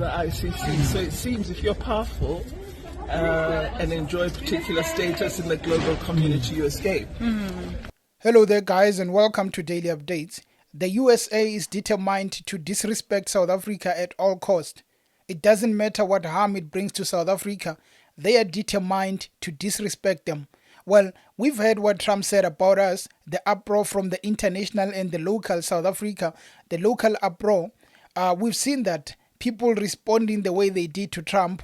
the ICC. So it seems if you're powerful and enjoy particular status in the global community, you escape. Hello there, guys, and welcome to Daily Updates. The USA is determined to disrespect South Africa at all costs. It doesn't matter what harm it brings to South Africa. They are determined to disrespect them. Well, we've heard what Trump said about us, the uproar from the international and the local South Africa, the local uproar. We've seen that people responding the way they did to Trump,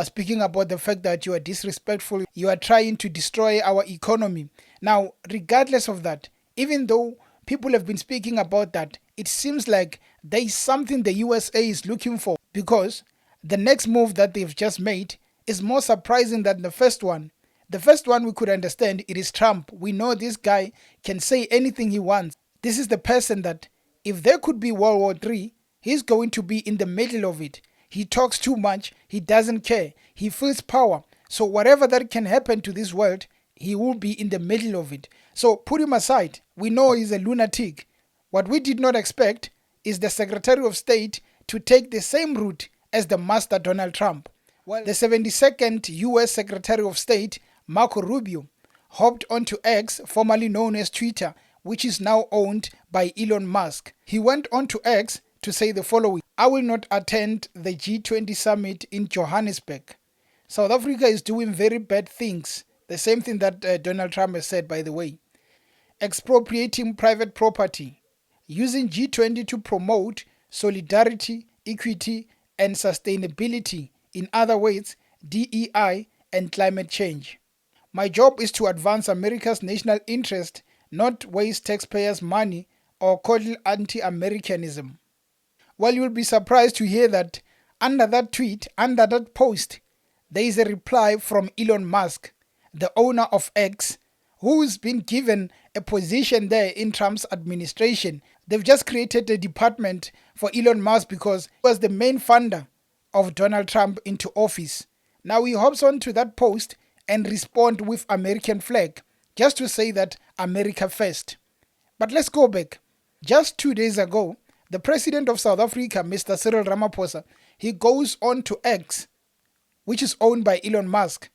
speaking about the fact that you are disrespectful, you are trying to destroy our economy. Now, regardless of that, even though people have been speaking about that, it seems like there is something the USA is looking for, because the next move that they've just made is more surprising than the first one. The first one we could understand, it is Trump. We know this guy can say anything he wants. This is the person that if there could be World War III, he's going to be in the middle of it. He talks too much. He doesn't care. He feels power. So whatever that can happen to this world, he will be in the middle of it. So put him aside. We know he's a lunatic. What we did not expect is the Secretary of State to take the same route as the master Donald Trump. Well, the 72nd US Secretary of State, Marco Rubio, hopped onto X, formerly known as Twitter, which is now owned by Elon Musk. He went onto X to say the following: I will not attend the G20 summit in Johannesburg. South Africa is doing very bad things. The same thing that Donald Trump has said, by the way. Expropriating private property. Using G20 to promote solidarity, equity, and sustainability. In other words, DEI and climate change. My job is to advance America's national interest, not waste taxpayers' money or coddle anti-Americanism. Well, you'll be surprised to hear that under that tweet, under that post, there is a reply from Elon Musk, the owner of X, who's been given a position there in Trump's administration. They've just created a department for Elon Musk because he was the main funder of Donald Trump into office. Now he hops onto that post and respond with American flag, just to say that America first. But let's go back. Just 2 days ago, the president of South Africa, Mr. Cyril Ramaphosa, he goes on to X, which is owned by Elon Musk.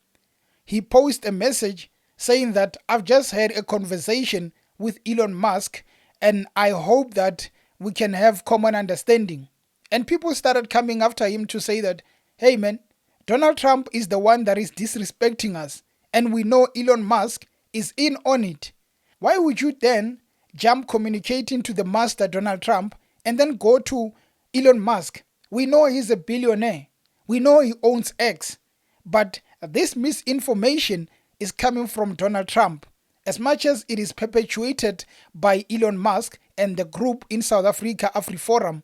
He posts a message saying that I've just had a conversation with Elon Musk and I hope that we can have common understanding. And people started coming after him to say that, hey man, Donald Trump is the one that is disrespecting us, and we know Elon Musk is in on it. Why would you then jump communicating to the master Donald Trump and then go to Elon Musk? We know he's a billionaire. We know he owns X. But this misinformation is coming from Donald Trump. As much as it is perpetuated by Elon Musk and the group in South Africa, Afriforum,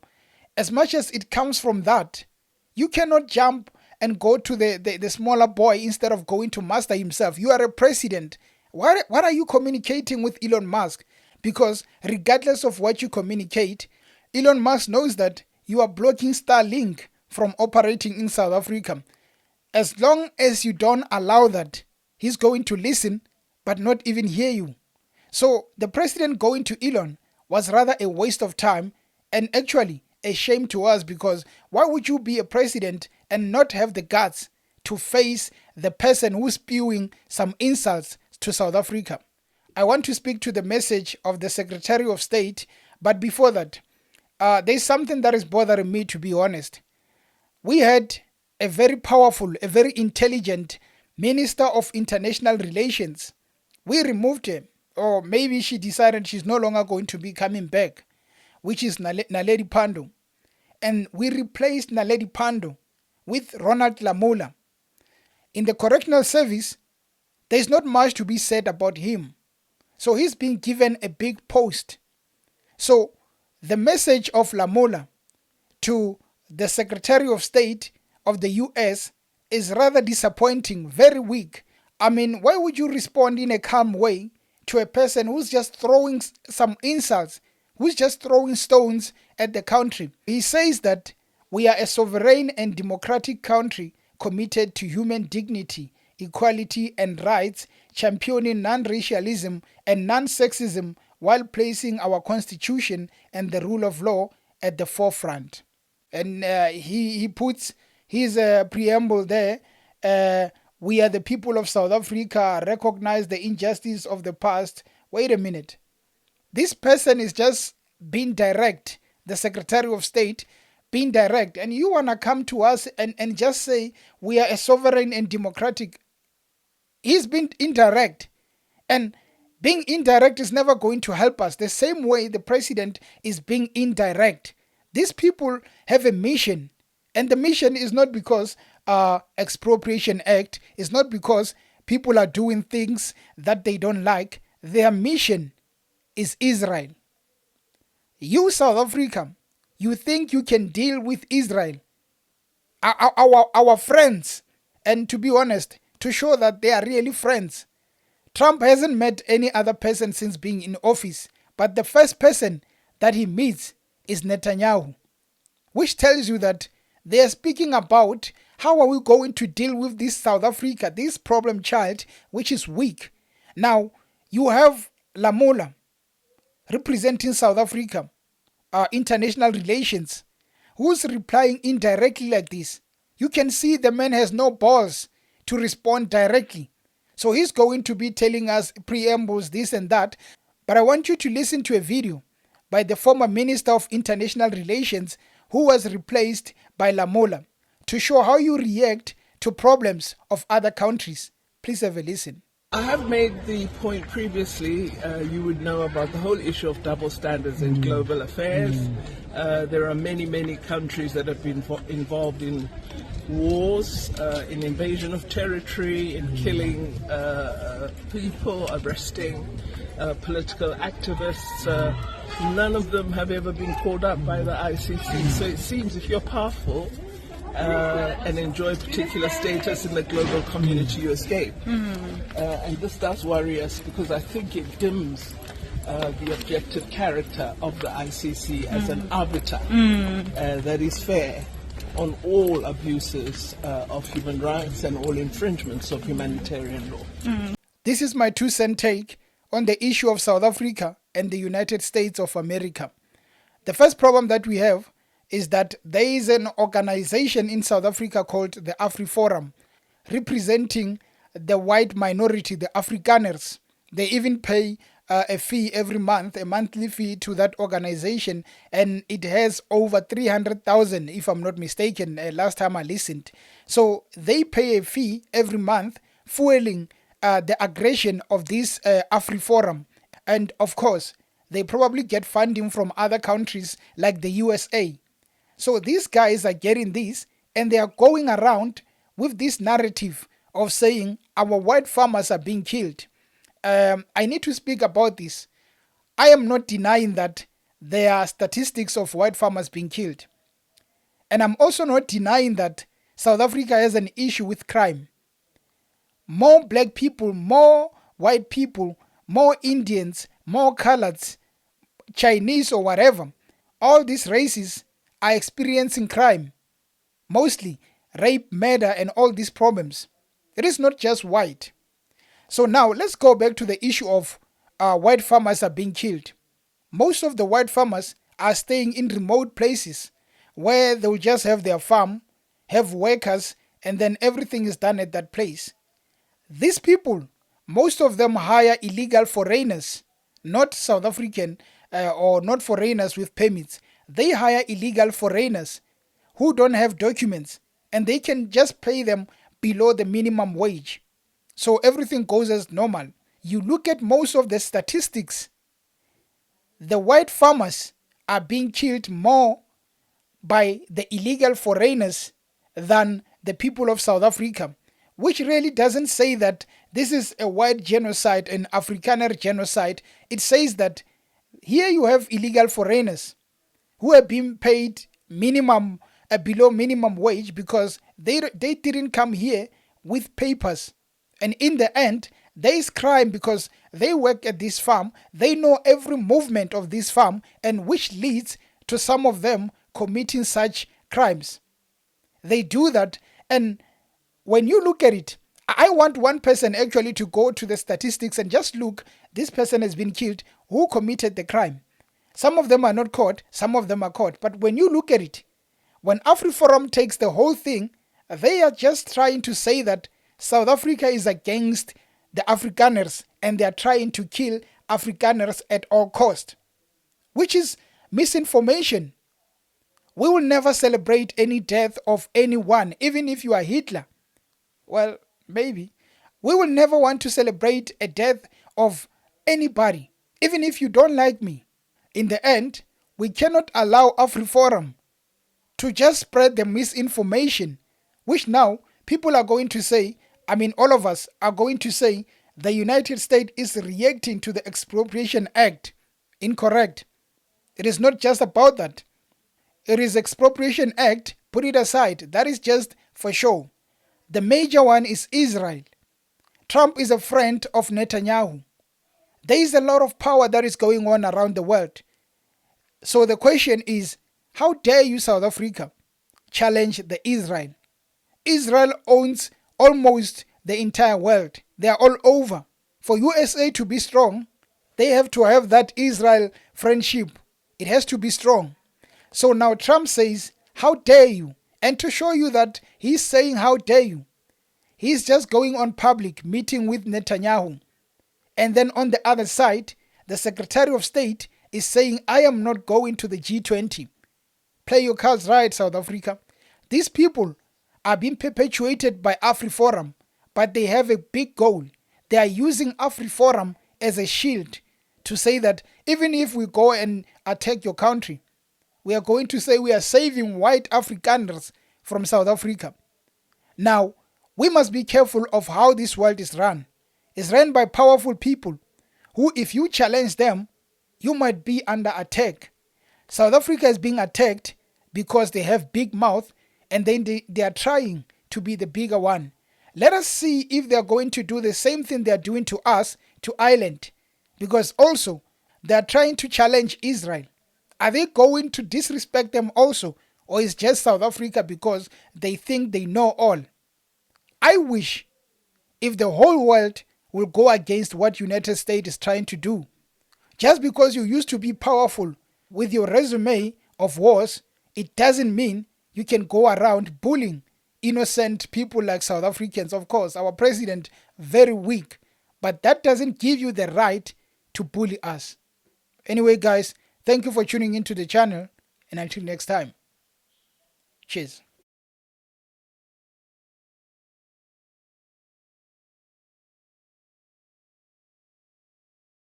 as much as it comes from that, you cannot jump and go to the smaller boy instead of going to master himself. You are a president. What are you communicating with Elon Musk? Because regardless of what you communicate, Elon Musk knows that you are blocking Starlink from operating in South Africa. As long as you don't allow that, he's going to listen but not even hear you. So the president going to Elon was rather a waste of time and actually a shame to us, because why would you be a president and not have the guts to face the person who's spewing some insults to South Africa? I want to speak to the message of the Secretary of State, but before that, there's something that is bothering me, to be honest. We had a very powerful, a very intelligent Minister of International Relations. We removed her, or maybe she decided she's no longer going to be coming back, which is Naledi Pandor. And we replaced Naledi Pandor with Ronald Lamola. In the correctional service, there's not much to be said about him. So he's been given a big post. So the message of Lamola to the Secretary of State of the US is rather disappointing, very weak. I mean, why would you respond in a calm way to a person who's just throwing some insults, who's just throwing stones at the country? He says that we are a sovereign and democratic country committed to human dignity, equality and rights, championing non-racialism and non-sexism while placing our constitution and the rule of law at the forefront. And he puts his preamble there. We are the people of South Africa, recognize the injustice of the past. Wait a minute. This person is just being direct, the Secretary of State being direct, and you want to come to us and just say we are a sovereign and democratic. He's been indirect, and being indirect is never going to help us. The same way the president is being indirect. These people have a mission, and the mission is not because expropriation act, is not because people are doing things that they don't like. Their mission is Israel. You, South Africa, you think you can deal with Israel, our friends, and to be honest, to show that they are really friends. Trump hasn't met any other person since being in office, but the first person that he meets is Netanyahu, which tells you that they are speaking about how are we going to deal with this South Africa, this problem child, which is weak. Now, you have Lamola representing South Africa, international relations, who's replying indirectly like this. You can see the man has no balls to respond directly. So he's going to be telling us preambles, this and that. But I want you to listen to a video by the former Minister of International Relations who was replaced by Lamola to show how you react to problems of other countries. Please have a listen. I have made the point previously, you would know about the whole issue of double standards in global affairs. There are many countries that have been involved in wars, in invasion of territory, in killing people, arresting political activists. None of them have ever been called up by the ICC. So it seems if you're powerful and enjoy particular status in the global community, you escape. And this does worry us because I think it dims the objective character of the ICC as an arbiter that is fair on all abuses of human rights and all infringements of humanitarian law. This is my 2-cent take on the issue of South Africa and the United States of America. The first problem that we have is that there is an organization in South Africa called the Afriforum, representing the white minority, the Afrikaners. They even pay a fee every month, a monthly fee to that organization, and it has over 300,000, if I'm not mistaken, last time I listened. So they pay a fee every month, fueling the aggression of this Afriforum. And of course, they probably get funding from other countries like the USA. So these guys are getting this, and they are going around with this narrative of saying our white farmers are being killed. I need to speak about this. I am not denying that there are statistics of white farmers being killed. And I'm also not denying that South Africa has an issue with crime. More black people, more white people, more Indians, more coloreds, Chinese or whatever, all these races are experiencing crime. Mostly rape, murder, and all these problems. It is not just white. So now let's go back to the issue of white farmers are being killed. Most of the white farmers are staying in remote places where they'll just have their farm, have workers, and then everything is done at that place. These people, most of them hire illegal foreigners, not South African or not foreigners with permits. They hire illegal foreigners who don't have documents, and they can just pay them below the minimum wage. So everything goes as normal. You look at most of the statistics, the white farmers are being killed more by the illegal foreigners than the people of South Africa, which really doesn't say that this is a white genocide, an Afrikaner genocide. It says that here you have illegal foreigners who are being paid minimum, below minimum wage because they didn't come here with papers. And in the end, there is crime because they work at this farm. They know every movement of this farm, and which leads to some of them committing such crimes. They do that, and when you look at it, I want one person actually to go to the statistics and just look, this person has been killed, who committed the crime. Some of them are not caught, some of them are caught. But when you look at it, When Afriforum takes the whole thing, they are just trying to say that South Africa is against the Afrikaners and they are trying to kill Afrikaners at all cost, which is misinformation. We will never celebrate any death of anyone, even if you are Hitler. Well, maybe. We will never want to celebrate a death of anybody, even if you don't like me. In the end, we cannot allow Afriforum to just spread the misinformation, which now people are going to say, all of us are going to say the United States is reacting to the Expropriation Act. Incorrect. It is not just about that. It is Expropriation Act, put it aside. That is just for show. The major one is Israel. Trump is a friend of Netanyahu. There is a lot of power that is going on around the world. So the question is, how dare you, South Africa, challenge the Israel? Israel owns almost the entire world. They are all over. For USA to be strong, they have to have that Israel friendship. It has to be strong. So now Trump says, how dare you? And to show you that he's saying, how dare you? He's just going on public meeting with Netanyahu. And then on the other side, the Secretary of State is saying, I am not going to the G20. Play your cards right, South Africa. These people are being perpetuated by Afriforum, but they have a big goal. They are using Afriforum as a shield to say that even if we go and attack your country, we are going to say we are saving white Afrikaners from South Africa. Now, we must be careful of how this world is run. It's run by powerful people who, if you challenge them, you might be under attack. South Africa is being attacked because they have big mouth and then they are trying to be the bigger one. Let us see if they are going to do the same thing they are doing to us, to Ireland, because also they are trying to challenge Israel. Are they going to disrespect them also, or is just South Africa because they think they know all? I wish if the whole world will go against what United States is trying to do. Just because you used to be powerful with your resume of wars, it doesn't mean you can go around bullying innocent people like South Africans. Of course, our president, very weak, but that doesn't give you the right to bully us. Anyway, guys, thank you for tuning into the channel, and until next time, cheers.